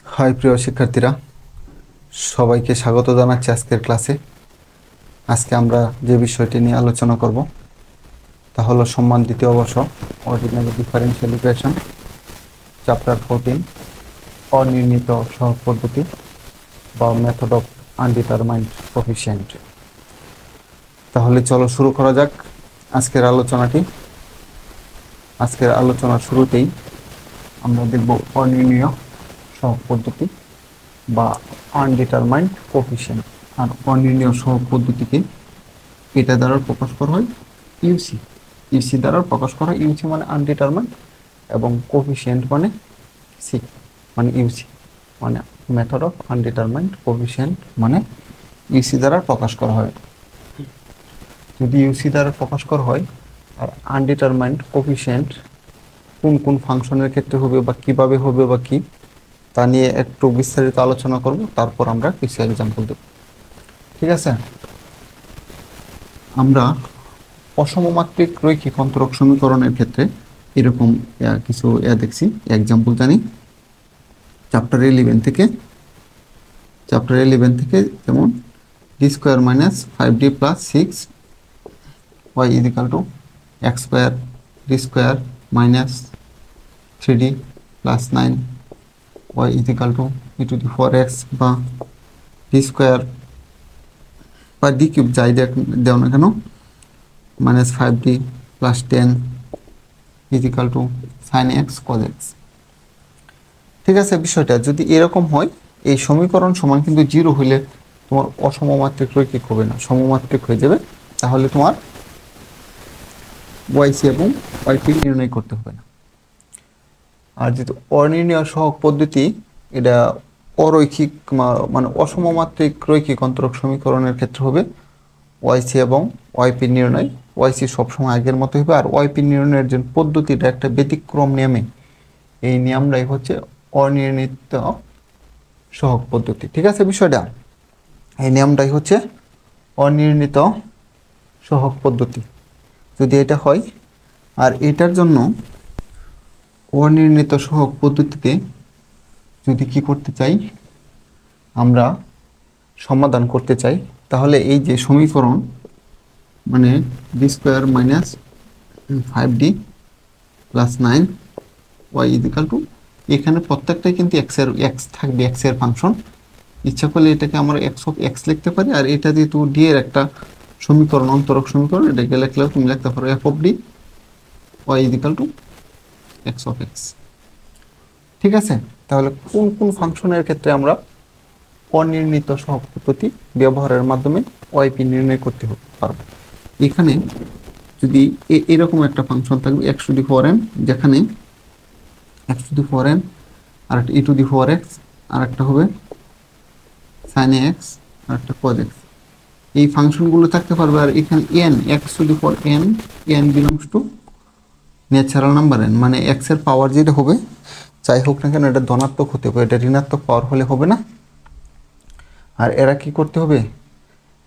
High প্রিয় শিক্ষার্থীরা, সবাইকে স্বাগত জানাচ্ছি আজকের ক্লাসে। আজকে আমরা যে বিষয়টি নিয়ে আলোচনা করব তা হলো সম্মান দ্বিতীয় বর্ষ অর্ডিনারি ডিফারেনশিয়াল ইকুয়েশন চ্যাপ্টার 14 অনির্ণীত সহগ পদ্ধতি বা মেথড অফ আনডিটারমাইন্ড কোএফিসিয়েন্ট। তাহলে চলো শুরু করা যাক আজকের আলোচনাটি। আজকের আলোচনার শুরুতেই আমরা দেখব অনির্ণীয় সহগ পদ্ধতি বা আনডিটারমাইন্ড কোএফিসিয়েন্ট। আর অনির্ণীয় সহগ পদ্ধতিকে এটা দ্বারা প্রকাশ করা হয় ইউসি। ইউসি দ্বারা প্রকাশ করা হয়। ইউসি মানে আনডিটারমাইন্ড এবং কোএফিসিয়েন্ট মানে সি মানে ইউসি মানে মেথড অফ আনডিটারমাইন্ড কোএফিসিয়েন্ট মানে ইউসি দ্বারা প্রকাশ করা হয়। যদি ইউসি দ্বারা প্রকাশ করা হয় আর আনডিটারমাইন্ড কোএফিসিয়েন্ট কোন কোন ফাংশনের ক্ষেত্রে হবে বা কিভাবে হবে বা কি তা নিয়ে একটু বিস্তারিত আলোচনা করব, তারপর আমরা কিছু এক্সাম্পল দেব। ঠিক আছে, আমরা অসমমাত্রিক রৈখিক অন্তরক সমীকরণের ক্ষেত্রে এরকম কিছু দেখছি, এক্সাম্পল জানি চ্যাপ্টার 11 থেকে। যেমন D square minus 5d plus 6 y is equal to x square D square minus 3d plus 9 y is equal to e to the 4x বা ডি স্কোয়ার বা ডি কিউব যাই দেও না কেন minus 5d plus 10 is equal to sine x cos x. ঠিক আছে, বিষয়টা যদি এরকম হয় এই সমীকরণ সমান কিন্তু 0 হইলে তোমার অসমমাত্রিক রৈখিক হবে না, সমমাত্রিক হয়ে যাবে। তাহলে তোমার ওয়াইসি এবং ওয়াইপি নির্ণয় করতে হবে না। আর যেহেতু অনির্ণীয় সহগ পদ্ধতি এটা অরৈখিক মানে অসমমাত্রিক রৈখিক অন্তরক সমীকরণের ক্ষেত্রে হবে ওয়াইসি এবং ওয়াইপি নির্ণয়। ওয়াইসি সবসময় আগের মতো হবে, আর ওয়াইপি নির্ণয়ের যে পদ্ধতিটা একটা ব্যতিক্রম নিয়মে, এই নিয়মটাই হচ্ছে অনির্ণীত সহগ পদ্ধতি। ঠিক আছে, বিষয়টা এই নিয়মটাই হচ্ছে অনির্ণীত সহগ পদ্ধতি যদি এটা হয়। আর এটার জন্য অনির্ণীত সহগ পদ্ধতিতে যদি কি করতে চাই, আমরা সমাধান করতে চাই, তাহলে এই যে সমীকরণ মানে D square minus 5d plus 9 y is equal to, এখানে প্রত্যেকটাই কিন্তু এক্স থাকবে, এক্স এর ফাংশন। ইচ্ছা করলে এটাকে আমরা এক্স অফ এক্স লিখতে পারি। আর এটা যেহেতু ডি এর একটা সমীকরণ, অন্তরক সমীকরণ, এটাকে লিখলেও তুমি লিখতে পারো F of D y is equal to x of x. ঠিক আছে, তাহলে কোন কোন ফাংশনের ক্ষেত্রে আমরা অনির্ণীত সহগ পদ্ধতি ব্যবহারের মাধ্যমে ওয়াইপি নির্ণয় করতে পারবো। এখানে যদি এরকম একটা ফাংশন থাকবে এক্স টু দি 4n, যেখানে এক্স টু দি 4n আর একটা ই টু দি 4x আর একটা হবে সাইন এক্স আর একটা কজ এক্স, এই ফাংশনগুলো থাকতে পারবে। আর এখানে N x to the 4n, N belongs to natural number N, মানে এক্স এর পাওয়ার যেটা হবে যাই হোক না কেন এটা ধনাত্মক হতে হবে, এটা ঋণাত্মক পাওয়ার হলে হবে না। আর এরা কি করতে হবে,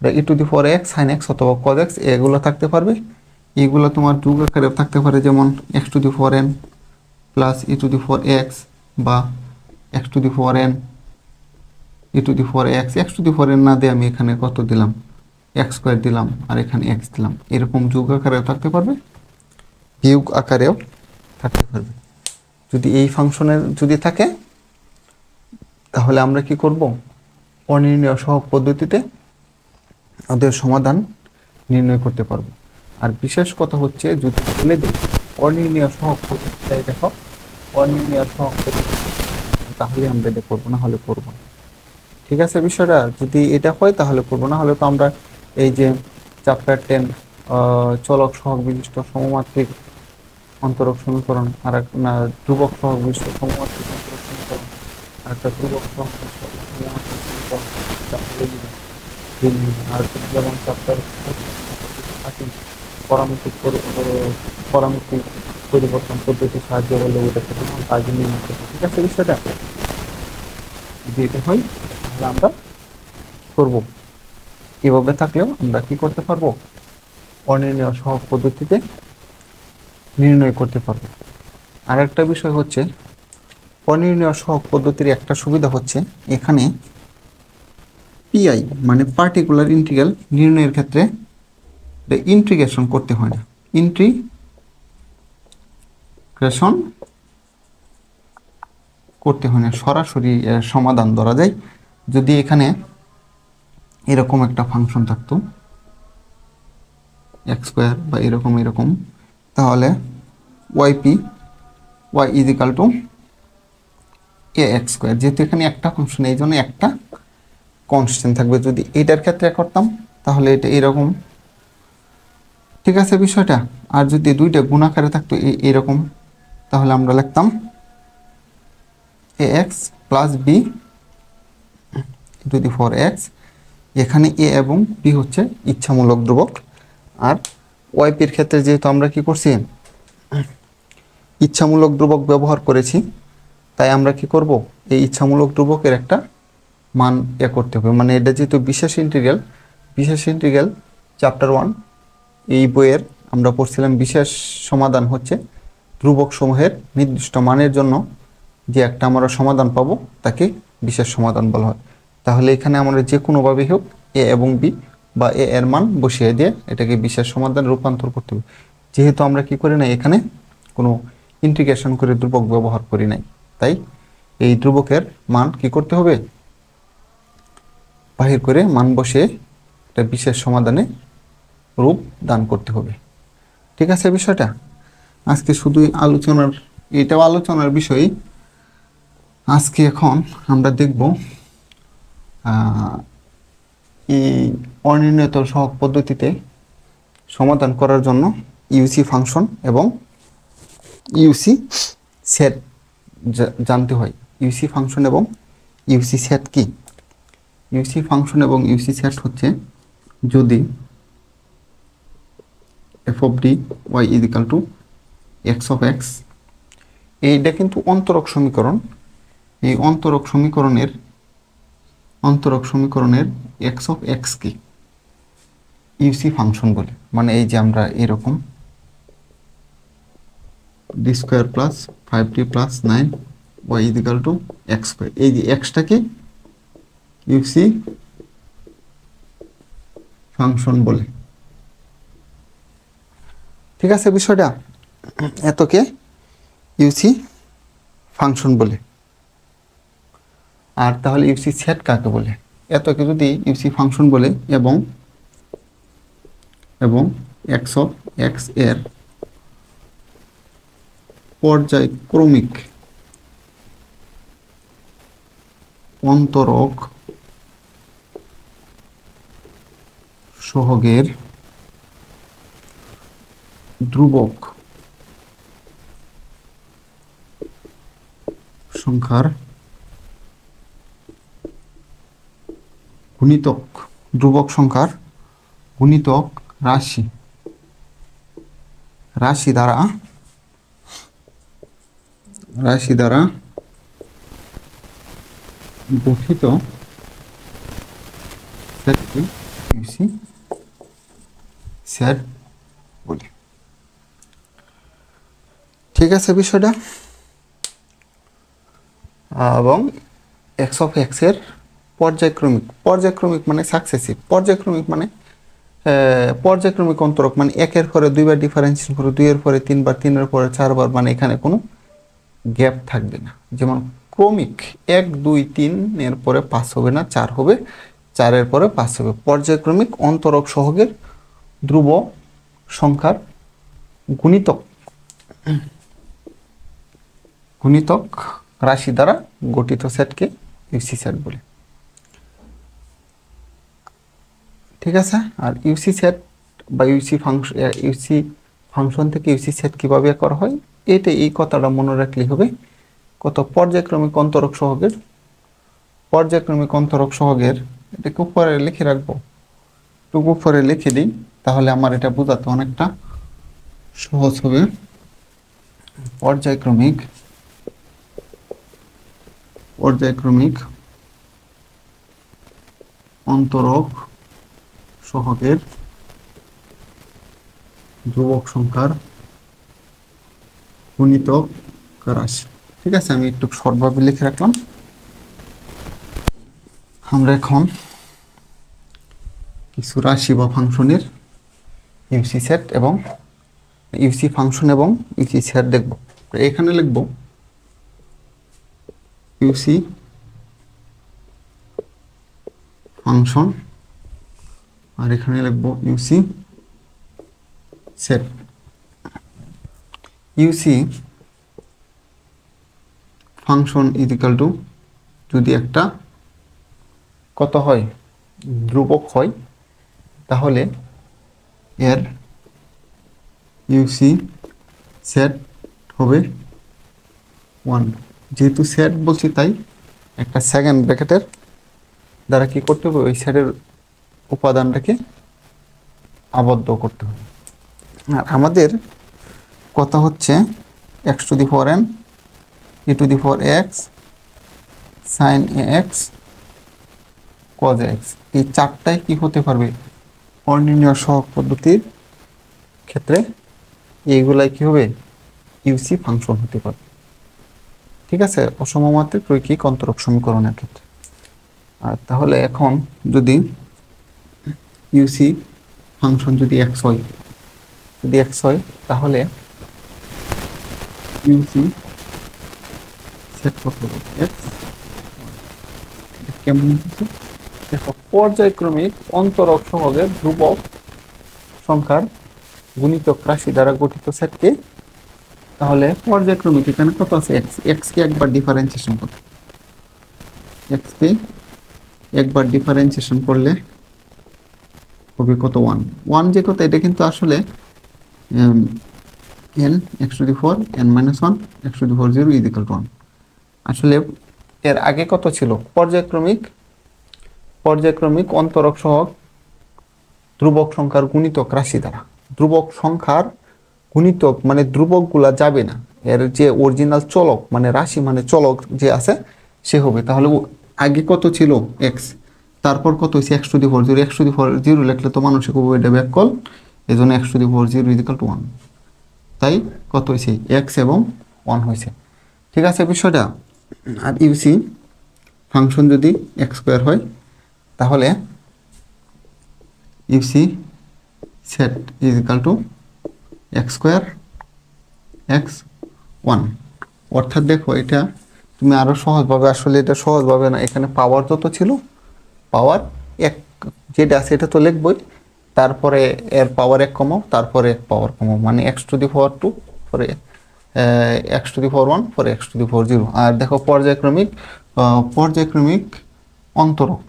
এটা e to the 4x sine x অথবা কজ এক্স এগুলো থাকতে পারবে। এগুলো তোমার যোগ আকারে থাকতে পারে, যেমন x to the 4n plus E to the 4x বা x to the 4n E to the 4x। X to the 4n না দিয়ে আমি এখানে কত দিলাম, এক্স স্কোয়ার দিলাম আর এখানে এক্স দিলাম। এরকম যোগ আকারেও থাকতে পারবে, বিয়োগ আকারেও থাকতে পারবে। যদি এই ফাংশনের যদি থাকে তাহলে আমরা কি করব, অনির্ণীয় সহগ পদ্ধতিতে ওদের সমাধান নির্ণয় করতে পারবো। আর বিশেষ কথা হচ্ছে যদি বলে দিই অনির্ণীয় সহগ পদ্ধতিটাই দেখো, অনির্ণীয় সহগ পদ্ধতি, তাহলে আমরা এটা করবো, না হলে করবো না। ঠিক আছে, বিষয়টা যদি এটা হয় তাহলে করবো, না হলে তো আমরা এই যে চ্যাপ্টার 10 চলক সহগ বিশিষ্ট সমমাত্রিক অন্তরক সমীকরণ, আর না ধ্রুবক সহগ বিশিষ্ট সমমাত্রিক অন্তরক সমীকরণ, আর একটা ধ্রুবক সহগ বিশিষ্ট সমমাত্রিক সমীকরণ, আর যেমন চ্যাপ্টার পরামিতিক পরিবর্তন পদ্ধতির সাহায্য করলে ওটাকে কাজ নিয়ে আসতে। ঠিক আছে, বিষয়টা যদি এটা হয় তাহলে আমরা করবো। এভাবে থাকলেও আমরা কি করতে পারবো, অনির্ণীয় সহগ পদ্ধতিতে নির্ণয় করতে পারবো। আর একটা বিষয় হচ্ছে অনির্ণয় সহগ পদ্ধতির একটা সুবিধা হচ্ছে এখানে পিআই মানে পার্টিকুলার ইন্টিগ্রাল নির্ণয়ের ক্ষেত্রে ইন্টিগ্রেশন করতে হয় না, ইন্টিগ্রেশন করতে হয় না, সরাসরি সমাধান ধরা যায়। যদি এখানে এরকম একটা ফাংশন থাকতো এক্স স্কোয়ার বা এরকম, তাহলে y is equal to a x square, যেহেতু এখানে একটা ফাংশন এই জন্য একটা কনস্ট্যান্ট থাকবে। যদি এটার ক্ষেত্রে করতাম তাহলে এটা এরকম, ঠিক আছে বিষয়টা। আর যদি দুইটা গুণাকারে থাকতো এরকম, তাহলে আমরা লিখতাম a x plus b to the four x. এখানে এ এবং বি হচ্ছে ইচ্ছামূলক ধ্রুবক, আর ওয়াইপির ক্ষেত্রে যেহেতু আমরা কি করছি ইচ্ছামূলক ধ্রুবক ব্যবহার করেছি, তাই আমরা কি করব এই ইচ্ছামূলক ধ্রুবকের একটা মান করতে হবে। মানে এটা যেহেতু বিশেষ ইন্টিগ্রাল চ্যাপ্টার 1 এই বইয়ের আমরা পড়ছিলাম, বিশেষ সমাধান হচ্ছে ধ্রুবক সমূহের নির্দিষ্ট মানের জন্য যে একটা আমরা সমাধান পাবো তাকে বিশেষ সমাধান বলা হয়। তাহলে এখানে আমরা যে কোনোভাবেই হোক এ এবং বি বা এ এর মান বসিয়ে দিয়ে এটাকে বিশেষ সমাধান রূপান্তর করতে হবে। যেহেতু আমরা কি করি না এখানে কোনো ইন্টিগ্রেশন করে ধ্রুবক ব্যবহার করি নাই, তাই এই ধ্রুবকের মান কি করতে হবে, বাহির করে মান বসিয়ে একটা বিশেষ সমাধানে রূপ দান করতে হবে। ঠিক আছে বিষয়টা। আজকে শুধুই এটাও আলোচনার বিষয়। আজকে এখন আমরা দেখব এই অনির্ণিত সহগ পদ্ধতিতে সমাধান করার জন্য ইউসি ফাংশন এবং ইউসি সেট জানতে হয়। ইউসি ফাংশন এবং ইউসি সেট কি? ইউসি ফাংশন এবং ইউসি সেট হচ্ছে যদি F of D y is equal to x of x, এইটা কিন্তু অন্তরক সমীকরণ। এই অন্তরক সমীকরণের এক্স অফ এক্স কি ইউসি ফাংশন বলে। মানে এই যে আমরা এরকম D square plus 5d plus 9 y is equal to x square, এই যে এক্সটাকে ইউসি ফাংশন বলে। ঠিক আছে বিষয়টা, এতকে ইউসি ফাংশন বলে। আর তাহলে ইউসি সেট কাকে বলে? এতকে যদি ইউসি ফাংশন বলে এবং এক্স অফ এক্স এর পর্যায়ক্রমিক অন্তরক সহগের ধ্রুবক সংখ্যার গুণিতক, ধ্রুবক সংখ্যার গুণিতক রাশি দ্বারা গঠিত সেটকে ইউসি সেট বলি। ঠিক আছে বিষয়টা। এবং এক্স অফ এক্স এর পর্যায়ক্রমিক মানে সাকসেসিভ, পর্যায়ক্রমিক অন্তরক মানে একের পরে দুইবার ডিফারেন্সিয়েশন করে, দুইয়ের পরে তিনবার, তিনের পরে চারবার, মানে এখানে কোনো গ্যাপ থাকবে না। যেমন ক্রমিক 1 2 3 এর পরে 5 হবে না, 4 হবে, 4-এর পরে 5 হবে। পর্যায়ক্রমিক অন্তরক সহগের ধ্রুব সংখ্যার গুণিতক রাশি দ্বারা গঠিত সেটকে ইউসি সেট বলে। ঠিক আছে। আর ইউসি সেট বা ইউসি ফাংশন থেকে ইউসি সেট কিভাবে করা হয়, এই কথাটা মনে রাখলেই হবে। কত পর্যায়ক্রমিক অন্তরক সহগের এটাকে উপরে লিখে রাখবো, একটু উপরে লিখে দিই, তাহলে আমার এটা বোঝাতে অনেকটা সহজ হবে। পর্যায়ক্রমিক অন্তরক সহগের ধ্রুবক সংখ্যার গুণিতক রাশি। ঠিক আছে, আমি একটু শর্টভাবে লিখে রাখলাম। আমরা এখন কিছু রাশি বা ফাংশনের ইউসি সেট এবং ইউসি ফাংশন এবং ইউসি সেট দেখব। এখানে লিখব ইউসি ফাংশন আর এখানে লিখব UC set. UC function is equal to যদি একটা কত হয় ধ্রুবক হয় তাহলে এর ইউসি সেট হবে 1। যেহেতু সেট বলছি তাই একটা সেকেন্ড ব্র্যাকেটের দ্বারা কি করতে হবে, ওই সেটের উপাদানটাকে আবদ্ধ করতে হবে। আর আমাদের কথা হচ্ছে x to the power n e to the power x sin ax cos ax, এই চারটায় কি হতে পারবে অনির্ণয় সহগ পদ্ধতির ক্ষেত্রে এইগুলাই কি হবে ইউসি ফাংশন হতে পারে। ঠিক আছে, অসমমাত্রিক রৈখিক অন্তরক সমীকরণের ক্ষেত্রে। আর তাহলে এখন যদি ইউসি ফাংশন যদি x হয়, যদি x হয় তাহলে ইউসি সেট কত হবে x কেমন হচ্ছে দেখো, পর্যায়ক্রমিক অন্তরক সহগের ধ্রুবক সংখ্যার গুণিতক রাশি দ্বারা গঠিত সেটকে, তাহলে পর্যায়ক্রমিক এখানে কত আছে x, x কে একবার ডিফারেন্সিয়েশন করতে, x কে একবার ডিফারেন্সিয়েশন করলে হবে কত 1 1 যে কত এটা কিন্তু আসলে n x to the 4 n minus 1 x to the 4 0 is equal to 1। আসলে এর আগে কত ছিল পর্যায়ক্রমিক অন্তরক সহগ ধ্রুবক সংখ্যার গুণিতক রাশি দ্বারা। ধ্রুবক সংখ্যার গুণিতক মানে ধ্রুবকগুলা যাবে না, এর যে অরিজিনাল চলক মানে রাশি মানে চলক যে আছে সে হবে। তাহলে আগে কত ছিল x, তারপর কত হয়েছে x to the 4 0, x to the 4 0 লিখলে তো মানুষে কবে এটা ব্যাককল, এই জন্য x to the 4 0 equal to 1, তাই কত হয়েছে x এবং 1 হয়েছে। ঠিক আছে বিষয়টা। আর ইউসি ফাংশন যদি x স্কোয়ার হয় তাহলে UC set is equal to x square x 1। অর্থাৎ দেখো এটা তুমি আরো সহজভাবে, আসলে এটা সহজভাবে না, এখানে পাওয়ার যত ছিল পাওয়ার 1 যেটা আছে এটা তো লিখবই, তারপরে এর পাওয়ার 1 কমাও, তারপরে পাওয়ার কমাও, মানে x টু দি পাওয়ার 2 পরে x টু দি পাওয়ার 1 পরে x টু দি পাওয়ার 0। আর দেখো পর্যায়ক্রমিক অন্তরক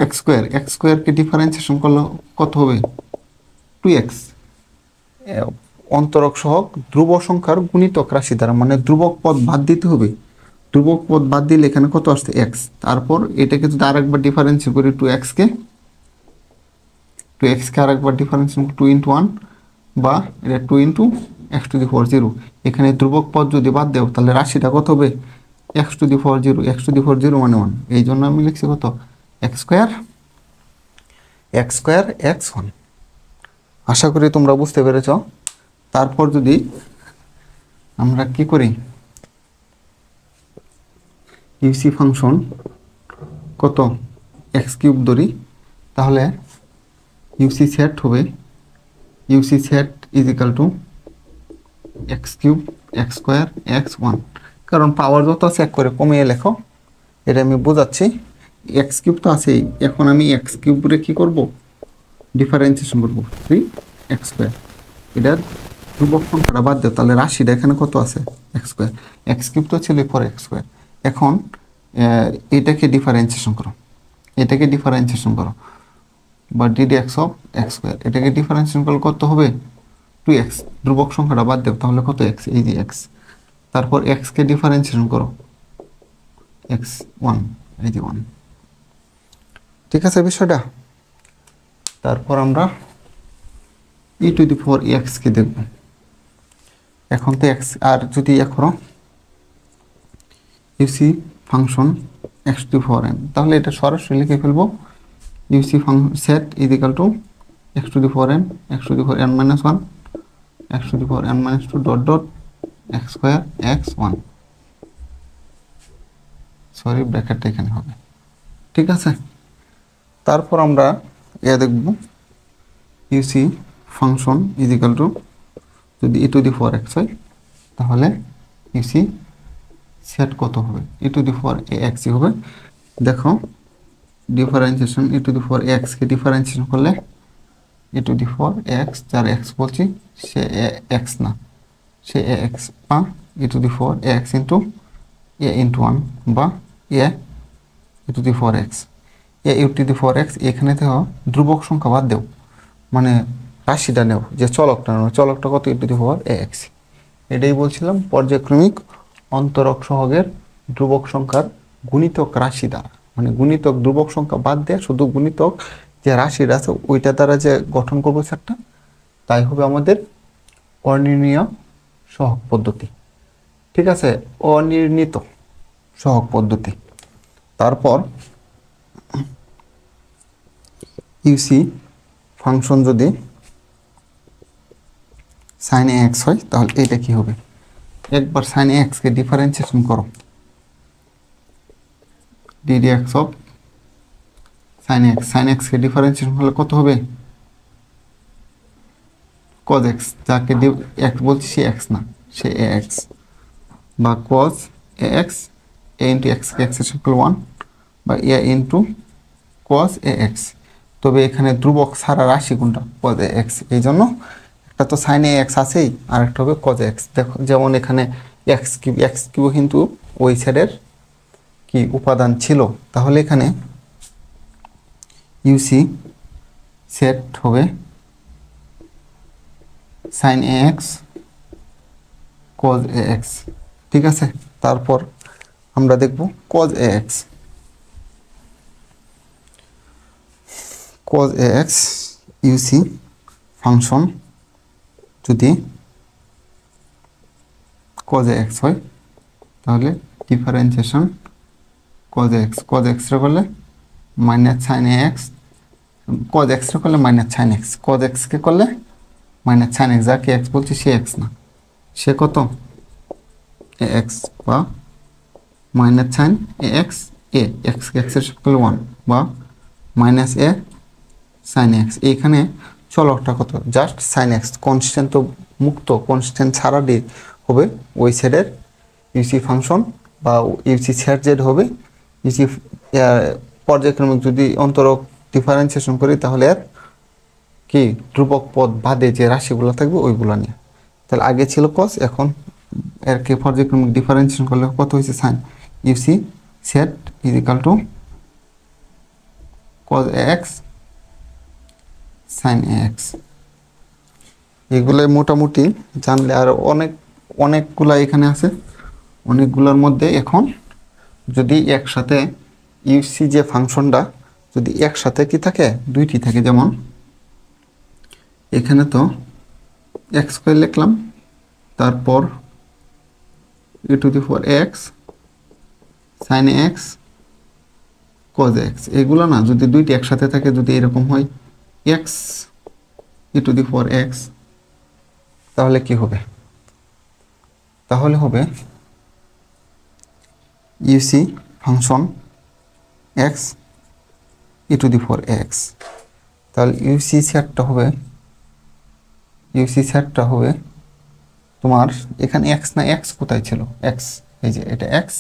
x স্কোয়ারকে ডিফারেন্সিয়েশন করলে কত হবে 2x। অন্তরক সহগ ধ্রুব সংখ্যার গুণিতক রাশি দ্বারা, মানে ধ্রুবক পদ বাদ দিতে হবে, ধ্রুবক পদ বাদ দিলে এখানে কত আসছে x, তারপর এটাকে যদি আরেকবার ডিফারেন্সিয়েট করি 2x কে আরেকবার ডিফারেন্সিয়েশন 2 into 1 বা এটা 2 into x to the power 0, এখানে ধ্রুবক পদ যদি বাদ দেও তাহলে রাশিটা কত হবে x to the power 0, x to the power 0 মানে 1, এই জন্য আমি লিখছি কত x স্কোয়ার x 1। আশা করি তোমরা বুঝতে পেরেছ। তারপর যদি আমরা কি করি ইউসি ফাংশন কত x কিউব ধরি, তাহলে ইউসি সেট হবে UC set is equal to x cube x square x 1। কারণ পাওয়ার যত আছে এক করে কমিয়ে লেখো, এটা আমি বোঝাচ্ছি। x কিউব তো আছেই, এখন আমি x কিউবরে কি করব ডিফারেন্সিয়েশন করব 3x স্কোয়ার, এটা ধ্রুবক সংখ্যাটা বাদ দাও তাহলে রাশিটা এখানে কত আছে x স্কোয়ার, x কিউব তো ছিল 4x স্কোয়ার। এখন এটাকে ডিফারেন্সিয়েশন করো বা ddx অফ x স্কোয়ার, এটাকে ডিফারেন্সিয়েশন করলে কত হবে 2x, ধ্রুবক সংখ্যাটা বাদ দাও তাহলে কত x, এই যে x, তারপর x কে ডিফারেন্সিয়েশন করো x 1, এই যে 1। ঠিক আছে বিষয়টা। তারপর আমরা e to the power x কে দেখব। এখন তো x, আর যদি করো UC function x to the power n, তাহলে এটা সরাসরি লিখে ফেলবো UC function set is equal to x to the power n, x to the power n minus 1, x to the power n minus 2 dot dot x square x one, sorry ব্র্যাকেটটা এখানে হবে, ঠিক আছে। তারপর আমরা দেখব UC function is equal two, যদি ই to the four x হয় তাহলে ইউসি সেট কত হবে, ই টু দি ফোর এ এক্সই হবে। দেখো differentiation e to the four এক্সকে ডিফারেন্সিয়েশন করলে e to the four x, যার এক্স বলছি সে এক্স না, সে এ এক্স, বা e to the four x into a into one, বা a e to the four x. A u to the four x, এখানে থেকে ধ্রুবক সংখ্যা বাদ দেও, মানে রাশিটা নেও, যে চলকটা নেও, চলকটা কত, e to the four a x. এটাই বলছিলাম পর্যায়ক্রমিক অন্তরক সহগের ধ্রুবক সংখ্যার গুণিতক রাশি দ্বারা, মানে গুণিতক ধ্রুবক সংখ্যা বাদ দিয়ে শুধু গুণিতক যে রাশিটা আছে ওইটা দ্বারা যে গঠন করবো সেটটা, তাই হবে আমাদের অনির্ণীয় সহগ পদ্ধতি, ঠিক আছে, অনির্ণীত সহগ পদ্ধতি। তারপর ইউসি ফাংশন যদি সাইন এক্স হয় তাহলে এটা কি হবে, একবার সাইন এক্সকে ডিফারেন্সিয়েশন করো, d d x of sine x, sine এক্সকে ডিফারেন্সিয়েশন হলে কত হবে, কজ এক্স, যাকে এক্স বলছি সে এক্স না, সে এ এক্স, বা cause a x, A into x K x equal one, বা এ ইন্টু কজ এ এক্স। তবে এখানে ধ্রুবক ছাড়া রাশি কোনটা, কজ এ এক্স, এই জন্য একটা তো সাইন এ এক্স আছেই, আর একটা হবে কজ এক্স। দেখো যেমন এখানে এক্স কিউ কিন্তু ওই সাইডের কি উপাদান ছিল, তাহলে এখানে ইউসি সেট হবে sine a x cos a x, ঠিক আছে। তারপর আমরা দেখব cos a x, cos a x y c function যদি কজ এ এক্স হয় তাহলে ডিফারেন্সিয়েশন কজ এক্স, কজ এক্সটা করলে minus sine a x, cos এক্সটা করলে মাইনাস সাইন এক্স, কজ এক্সকে করলে মাইনাস সাইন এক্স, যাকে এক্স বলছি সে এক্স না, সে কত এ এক্স, বা minus sine a x, A x এক্সের করলে ওয়ান, বা মাইনাস এ সাইন এক্স। এইখানে চলকটা কত, জাস্ট সাইন এক্স, কনস্ট্যান্ট তো মুক্ত, কনস্ট্যান্ট ছাড়া ডি হবে ওই সাইডের ইউসি ফাংশন, বা ইউসি সেট জেড হবে ইউসি পর্যায়ক্রমিক যদি অন্তরক ডিফারেন্সিয়েশন করি তাহলে আর কি ধ্রুবক পদ বাদে যে রাশিগুলো থাকবে ওইগুলো নিয়ে। তাহলে আগে ছিল কস, এখন এরকে পর্যায়ক্রমিক ডিফারেন্সিয়েশন করলে কত হয়েছে sine, y c set is equal to cos x sine x. এগুলো মোটামুটি জানলে, আর অনেকগুলা এখানে আছে, অনেকগুলোর মধ্যে এখন যদি একসাথে ইউসি যে ফাংশনটা যদি একসাথে কি থাকে, দুইটি থাকে, যেমন এখানে তো এক্স স্কয়ার লিখলাম, তারপর e to the four x sine x cos x, এগুলো না যদি দুইটি একসাথে থাকে, যদি এরকম হয় x e to the four x, তাহলে কি হবে, তাহলে হবে UC function x e to the four x. তাহলে ইউসি সেটটা হবে তোমার এখানে এক্স না, এক্স কোথায় ছিল, এক্স এই যে এটা এক্স,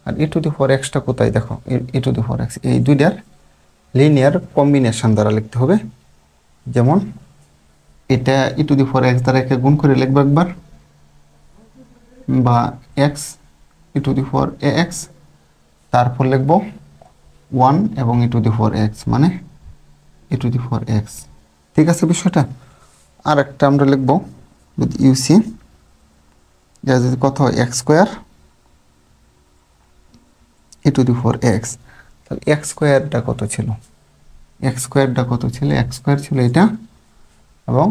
আর ই টু দি ফোর এক্সটা কোথায় দেখো, e to the four x, এই দুইটার লিনিয়ার কম্বিনেশন দ্বারা লিখতে হবে। যেমন এটা e to the four x দ্বারা একে গুণ করে লিখবো একবার, বা x e to the four a x, তারপর লিখবো ওয়ান এবং e to the four x, মানে e to the four x, ঠিক আছে বিষয়টা। আর একটা আমরা লিখবো যদি ইউসি যদি কত হয় x square e to the four x, তাহলে এক্স স্কোয়ারটা কত ছিল, এক্স স্কোয়ার ছিল এটা, এবং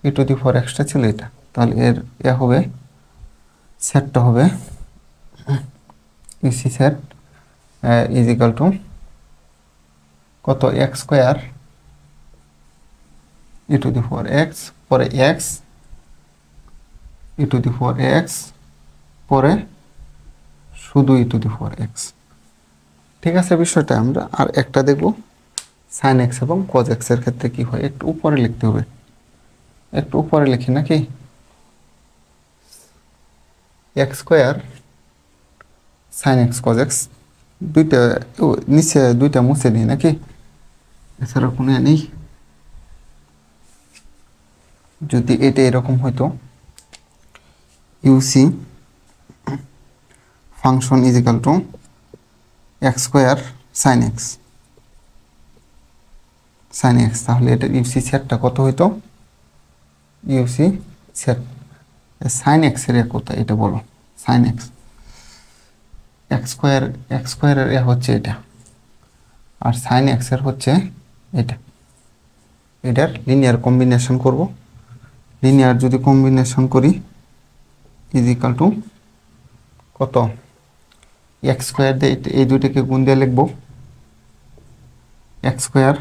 ই টু দি ফোর এক্সটা ছিল এটা, তাহলে এর হবে সেটটা হবে UC set is equal to কত, x square e to the four x, পরে x e to the power x, পরে শুধু ই টু দি পাওয়ার এক্স। ঠিক আছে, বিষয়টা আমরা আর একটা দেখব সাইন এক্স এবং কজ এক্স এর ক্ষেত্রে কি হয়। একটু উপরে লিখতে হবে, একটু উপরে লিখি নাকি, x square sine x cos x, দুইটা নিচে দুইটা মুছে দিই নাকি, এছাড়া কোনো নেই। যদি এটা এরকম হইতো UC function is equal to x square sine x, sine x, তাহলে এটা ইউসি সেটটা কত হইতো, ইউসি সেট সাইন এক্স এর কোথায় এটা বলো, সাইন এক্স, এক্স স্কোয়ারের এ হচ্ছে এটা, আর সাইন এক্স এর হচ্ছে এটা, এটার লিনিয়ার কম্বিনেশন করব। লিনিয়ার যদি কম্বিনেশন করি ইজ ইকাল টু কত, এক্স স্কোয়ার দিয়ে এই দুইটাকে গুণ দিয়ে লিখবো, x square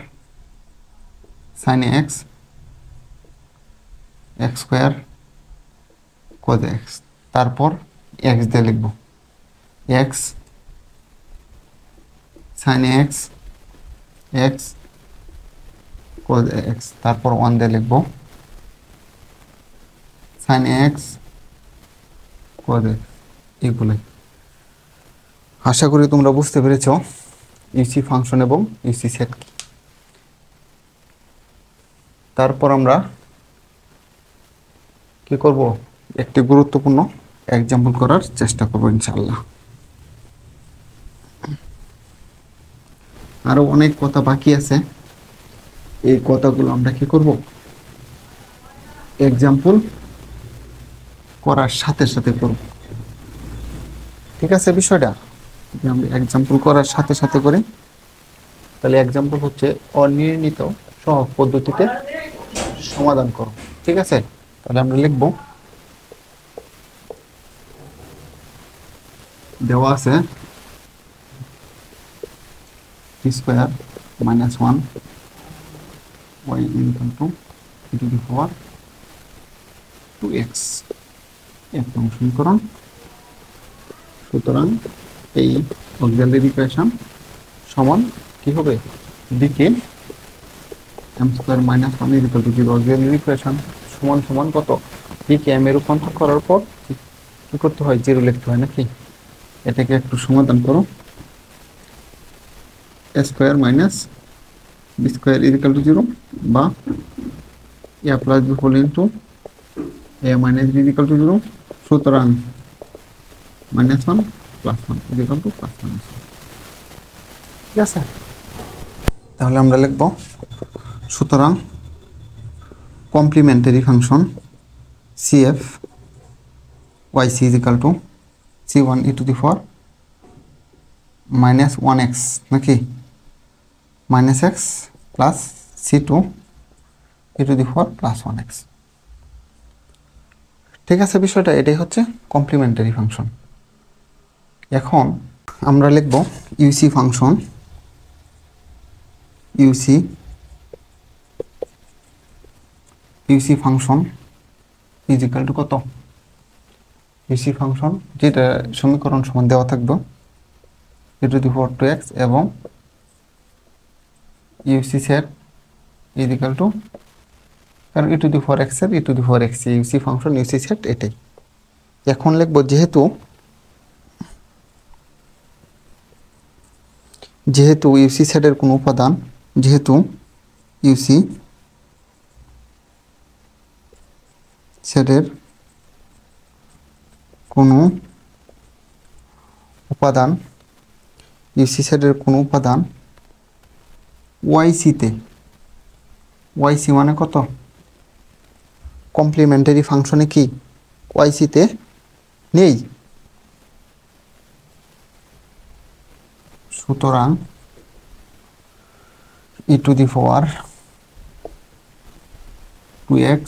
sine x, x square cos x, তারপর এক্স দিয়ে লিখবো, x sine x, x cos x, তারপর 1 দিয়ে লিখবো সাইন এক্স কজ এক্স। এগুলোই আশা করি তোমরা বুঝতে পেরেছ ইউসি ফাংশন এবং ইউসি সেট কি। তারপর আমরা কি করব, একটি গুরুত্বপূর্ণ এক্সাম্পল করার চেষ্টা করব ইনশাআল্লাহ। আরো অনেক কথা বাকি আছে, এই কথাগুলো আমরা কি করব, এক্সাম্পল করার সাথে সাথে করব। ঠিক আছে, বিষয়টা যদি আমরা এক্সাম্পল করার সাথে সাথে করি, তাহলে এক্সাম্পল হচ্ছে অনির্ণীত সহগ পদ্ধতিতে সমাধান করো। ঠিক আছে, তাহলে আমরা লিখব, দেওয়া আছে t square minus 1 y equal to e to the power 2x, এক নং সমীকরণ। সুতরাং এই অক্সিলারি ইকুয়েশন সমান কি হবে, দিকে m square minus 1 equal to 0, auxiliary equation সমান সমান কত, দিকে m এর রূপান্তর করার পর কি করতে হয়, 0 লিখতে হয় নাকি। এটাকে একটু সমাধান করো, a square minus b square equal to 0 বা a plus b whole into a minus b equal to 0, সুতরাং minus 1 plus 1 equal to plus 1। ঠিক আছে, তাহলে আমরা লিখব, সুতরাং complementary function CF YC is equal to C1 e to the power minus 1x নাকি, minus x plus C2 e to the power plus 1x। ঠিক আছে, বিষয়টা এটাই হচ্ছে কমপ্লিমেন্টারি ফাংশন। এখন আমরা লিখব UC function, UC function is equal to কত, ইউসি ফাংশন যেটা সমীকরণ সমান দেওয়া থাকবে ই টু দি পাওয়ার 2x এবং UC set is equal to, কারণ e to the power x এর e to the power x, UC function UC set এটাই। এখন লিখব যেহেতু ইউসি সেটের কোনো উপাদান, যেহেতু ইউসি সেটের কোনো উপাদান, ইউসি সেটের কোনো উপাদান ওয়াইসিতে, ওয়াইসি মানে কত, কমপ্লিমেন্টারি ফাংশনে কি ওয়াইসিতে নেই, সুতরাং ই টু দি পাওয়ার 2x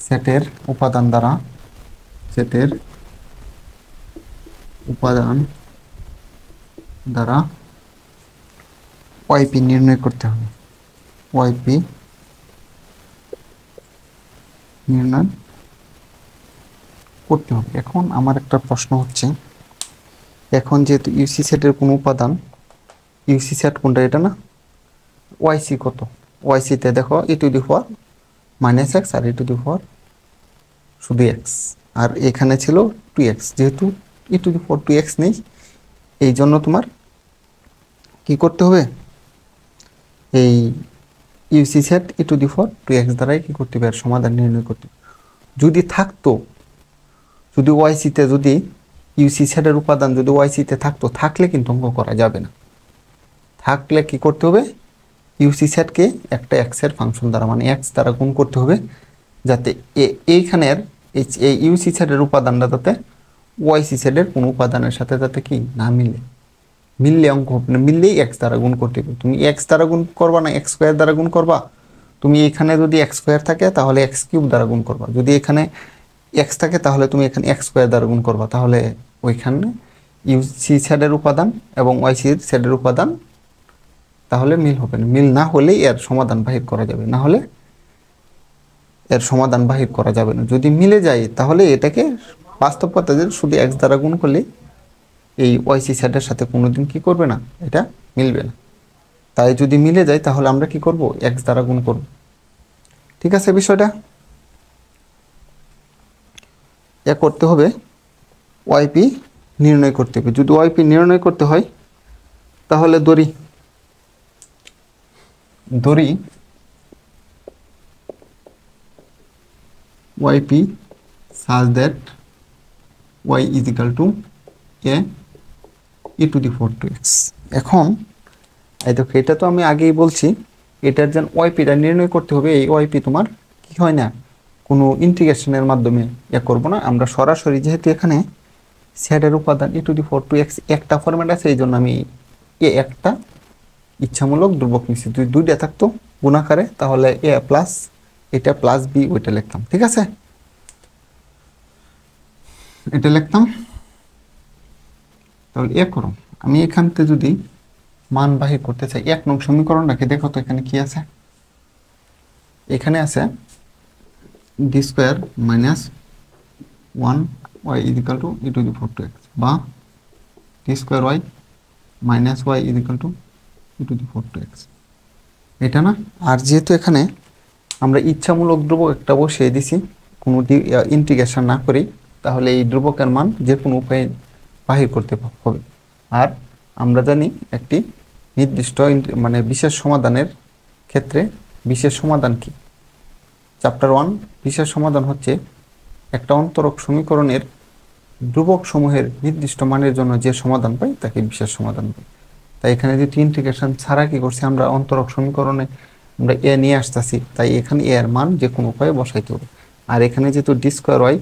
সেটের উপাদান দ্বারা ওয়াইপি নির্ণয় করতে হবে, ওয়াইপি নির্ণয় করতে হবে। এখন আমার একটা প্রশ্ন হচ্ছে, এখন যেহেতু ইউসি সেটের কোনো উপাদান, ইউসি সেট কোনটা, এটা না, ওয়াইসি কত, ওয়াইসিতে দেখো e to the power minus x আর ই টু দি পাওয়ার শুধু এক্স, আর এখানে ছিল টু এক্স। যেহেতু e to the power two x নেই, এই জন্য তোমার কি করতে হবে, এই UC set e to the power two x দ্বারাই কি করতে হবে, আর সমাধান নির্ণয় করতে হবে। যদি থাকতো, যদি ওয়াইসিতে, যদি ইউসি সেটের উপাদান যদি ওয়াইসিতে থাকতো, থাকলে কিন্তু অঙ্ক করা যাবে না। থাকলে কি করতে হবে, ইউসি সেটকে একটা এক্স এর ফাংশন দ্বারা, মানে এক্স দ্বারা গুণ করতে হবে, যাতে এইখানের এই ইউসি সেটের উপাদানটা যাতে ওয়াইসি সেটের কোনো উপাদানের সাথে যাতে কি না মিলে। মিললে অঙ্ক হবে না, মিললেই এক্স দ্বারা গুণ করতে হবে। তুমি এক্স দ্বারা গুণ করবা না এক্স স্কোয়ার দ্বারা গুণ করবা। তুমি এখানে যদি এক্স স্কোয়ার থাকে তাহলে এক্স কিউব দ্বারা গুণ করবা, যদি এখানে এক্স থাকে তাহলে তুমি এখানে এক্স স্কোয়ার দ্বারা গুণ করবা। তাহলে ওইখানে ইউসি সেটের উপাদান এবং ওয়াইসি সেটের উপাদান তাহলে মিল হবে না। মিল না হলেই এর সমাধান বাহির করা যাবে, না হলে এর সমাধান বাহির করা যাবে না। যদি মিলে যায় তাহলে এটাকে বাস্তব কথা যে শুধু এক্স দ্বারা গুণ করলে এই ওয়াইসি সেটের সাথে কোনোদিন কি করবে না, এটা মিলবে না। তাই যদি মিলে যায় তাহলে আমরা কি করব, এক্স দ্বারা গুণ করব। ঠিক আছে, বিষয়টা এ করতে হবে, ওয়াইপি নির্ণয় করতে হবে। যদি ওয়াইপি নির্ণয় করতে হয় তাহলে ধরি YP such that y is equal to a e to the 4 to x। এখন এই দেখো, এটা তো আমি আগেই বলছি, এটার যেন ওয়াইপিটা নির্ণয় করতে হবে। এই ওয়াইপি তোমার কি হয় না, কোনো ইন্টিগ্রেশনের মাধ্যমে করব না, আমরা সরাসরি, যেহেতু এখানে সেটের উপাদান ই টু দি 4 টু এক্স একটা ফরম্যাট আছে, এই জন্য আমি একটা ইচ্ছামূলক ধ্রুবক নিচ্ছি। যদি দুইটা থাকতো গুণাকারে তাহলে এ প্লাস এটা প্লাস বি ওইটা লিখতাম। ঠিক আছে, এটা লিখতাম। তাহলে এ করো, আমি এখান থেকে যদি মান বাহির করতে চাই, 1 নং সমীকরণটাকে দেখো তো এখানে কি আছে। এখানে আছে d square minus 1 y is equal to e to the 4 two x, বা D square y minus y is equal to e to the 4 two x, এটা না। আর যেহেতু এখানে আমরা ইচ্ছামূলক ধ্রুবক একটা বসিয়ে দিছি কোনো ইন্টিগ্রেশন না করেই, তাহলে এই ধ্রুবকের মান যে কোনো উপায়ে বাহির করতে হবে। আর আমরা জানি একটি নির্দিষ্ট মানে বিশেষ সমাধানের ক্ষেত্রে বিশেষ সমাধান কি, চ্যাপ্টার 1 বিশেষ সমাধান হচ্ছে একটা অন্তরক সমীকরণের ধ্রুবক সমূহের নির্দিষ্ট মানের জন্য যে সমাধান পাই তাকে বিশেষ সমাধান পাই। তাই এখানে যেহেতু ইন্টিগ্রেশন ছাড়া কি করছি আমরা, অন্তরক সমীকরণে আমরা এ নিয়ে আসতেছি, তাই এখানে এ এর মান যে কোনো উপায়ে বসাইতে হবে। আর এখানে যেহেতু D square y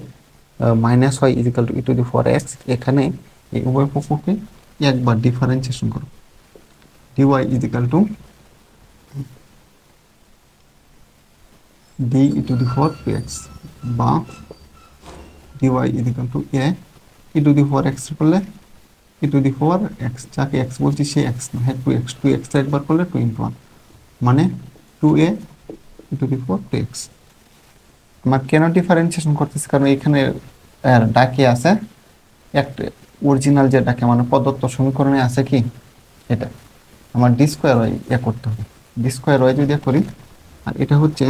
minus y is equal to e to the 4 x, এখানে এই উভয় পক্ষকে একবার ডিফারেন্সিয়েশন করো, dy is equal to d e to the 4 two x, বা dy is equal to a e to the 4 x করলে e to the 4 x, যাকে x বলছি সে এক্স না, হ্যাঁ 2x, 2x একবার করলে 2 × 1 মানে 2a e to the 4 two x. আমার কেন ডিফারেন্সিয়েশন করতেছি, কারণ এখানে ডাকে আছে একটা অরিজিনাল যে ডাকে মানে প্রদত্ত সমীকরণে আছে কি এটা, আমার ডি স্কোয়ার ওয়াই এ করতে হবে। ডি স্কোয়ার ওয়াই যদি করি, আর এটা হচ্ছে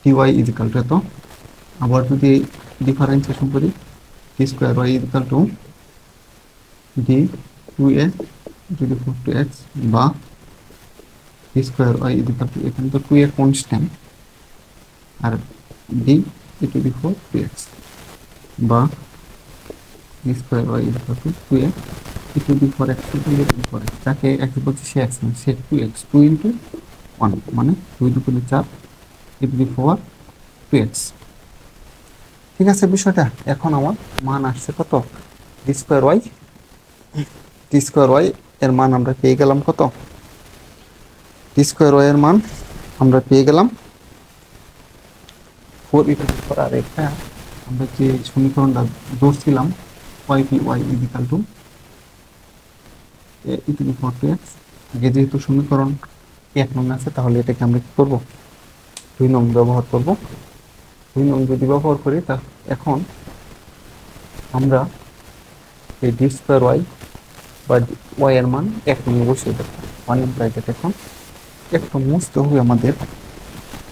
dy ইজ ইকাল টু এত, আবার যদি ডিফারেন্সিয়েশন করি d square y is equal to d 2a to the 4 two x, বা D square y is equal to, এখানে তো 2a কনস্ট্যান্ট, আর d e to the 4 two x, বা D square y is equal to 2a e to the 4 x to the 4 x, যাকে x বলছি সে x না, সে 2x, 2 × 1 মানে 2 × 4 e to the 4 two x. ঠিক আছে বিষয়টা। এখন আমার মান আসছে কত, D square y, D square y এর মান আমরা পেয়ে গেলাম কত, ডি স্কোয়ার ওয়াই এর মান আমরা পেয়ে গেলাম 4 ই টু দি 4। আর একটা আমরা যে সমীকরণটা ধরছিলাম YP y is equal to a e to the 4 two x, আগে যেহেতু সমীকরণ 1 নং আছে তাহলে এটাকে আমরা কি করব, 2 নং ব্যবহার করব। 2 নং যদি ব্যবহার করি এখন আমরা এই ডি স্কোয়ার ওয়াই বা ওয়াই এর মান 1 নং বসিয়ে দেবো। 1 ব্র্যাকেট এখন একটু মুছতে হবে আমাদের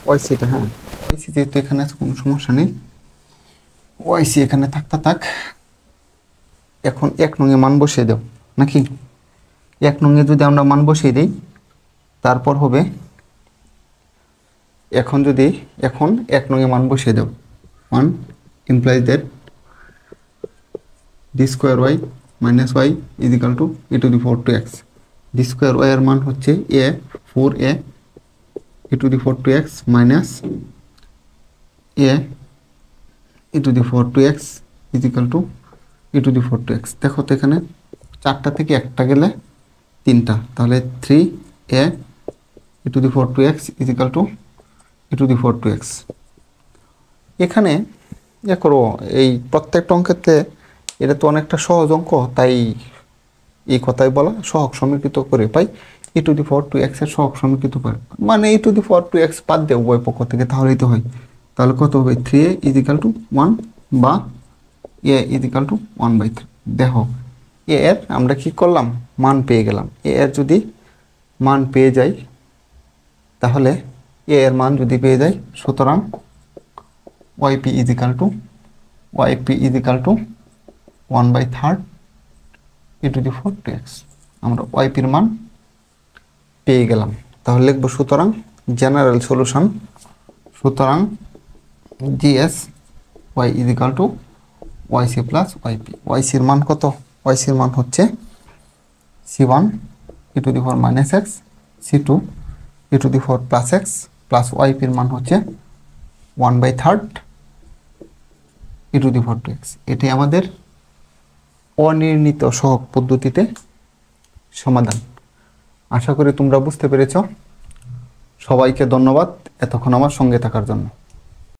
ওয়াইসিটা। হ্যাঁ, ওয়াইসি যেহেতু এখানে আছে কোনো সমস্যা নেই, ওয়াইসি এখানে থাক। এখন 1 নং এ মান বসিয়ে দেব নাকি? 1 নং এ যদি আমরা মান বসিয়ে দিই তারপর হবে এখন 1 নং এ মান বসিয়ে দেব 1 implies that d square y minus y is equal to e to the power 2x। d square y এর মান হচ্ছে a 4a e to the power 2x minus a e to the power 2x is equal to e to the power 2x। দেখো তো এখানে 4টা থেকে একটা গেলে 3টা, তাহলে 3a e to the power 2x is equal to e to the power 2x। এখানে করো এই প্রত্যেকটা অঙ্কেতে, এটা তো অনেকটা সহজ অঙ্ক, তাই এই কথাই বলা সহগ সমীকৃত করে পাই e to the power 2x এর সহগ সমীকৃত করে, মানে e to the power 2x বাদ দেব উভয় পক্ষ থেকে, তাহলেই তো হয়। তাহলে কত হবে 3a is equal to 1 বা a is equal to 1/3। দেখো a এর আমরা কি করলাম, মান পেয়ে গেলাম। a এর যদি মান পেয়ে যাই তাহলে a এর মান যদি পেয়ে যাই, সুতরাং yp is equal to 1/3 e to the power 2x। আমরা yp এর মান পেয়ে গেলাম। তাহলে লিখব সুতরাং জেনারেল সলিউশন, সুতরাং gs y is equal to yc plus yp। yc এর মান কত? yc এর মান হচ্ছে c1 e to the power minus x, c2 e to the power plus x plus yp এর মান হচ্ছে 1/3 e to the power 2x। এটি আমাদের অনির্ণীত সহগ পদ্ধতিতে সমাধান। আশা করি তোমরা বুঝতে পেরেছ। সবাইকে ধন্যবাদ এতক্ষণ আমার সঙ্গে থাকার জন্য।